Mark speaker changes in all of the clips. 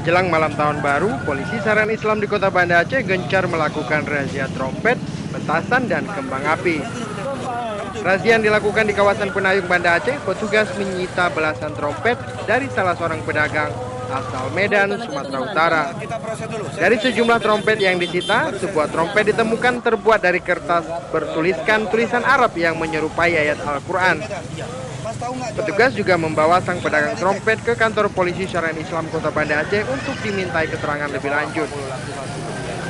Speaker 1: Menjelang malam tahun baru, polisi Syariat Islam di Kota Banda Aceh gencar melakukan razia trompet, petasan, dan kembang api. Razia yang dilakukan di kawasan Penayung Banda Aceh, petugas menyita belasan trompet dari salah seorang pedagang asal Medan, Sumatera Utara. Dari sejumlah trompet yang disita, sebuah trompet ditemukan terbuat dari kertas bertuliskan tulisan Arab yang menyerupai ayat Al-Quran. Petugas juga membawa sang pedagang trompet ke kantor polisi Syariat Islam Kota Banda Aceh untuk dimintai keterangan lebih lanjut.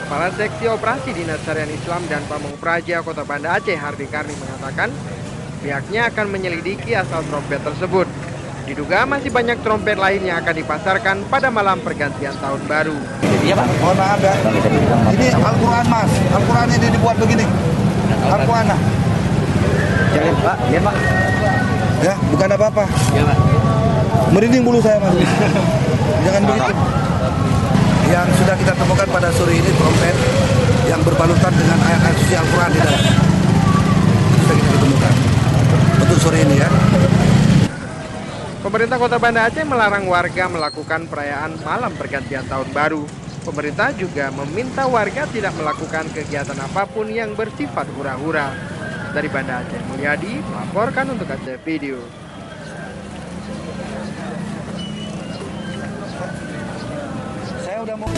Speaker 1: Kepala Seksi Operasi Dinas Syariat Islam dan Pamong Praja Kota Banda Aceh, Hardi Karni, mengatakan pihaknya akan menyelidiki asal trompet tersebut. Diduga masih banyak trompet lain yang akan dipasarkan pada malam pergantian tahun baru.
Speaker 2: Iya Pak. Mohon maaf ya. Ini Al-Quran Mas. Al-Quran ini dibuat begini. Al-Quran.
Speaker 3: Jangan Pak, ya Pak.
Speaker 2: Ya, bukan apa-apa.
Speaker 3: Ya Pak.
Speaker 2: Merinding bulu saya Mas. Jangan begitu. Yang sudah kita temukan pada sore ini trompet yang berbalutan dengan ayat-ayat suci Al-Quran di dalam. Sudah kita temukan. Untuk sore ini ya.
Speaker 1: Pemerintah Kota Banda Aceh melarang warga melakukan perayaan malam pergantian tahun baru. Pemerintah juga meminta warga tidak melakukan kegiatan apapun yang bersifat hura-hura. Dari Banda Aceh, Mulyadi melaporkan untuk Aceh Video.
Speaker 2: Saya udah mau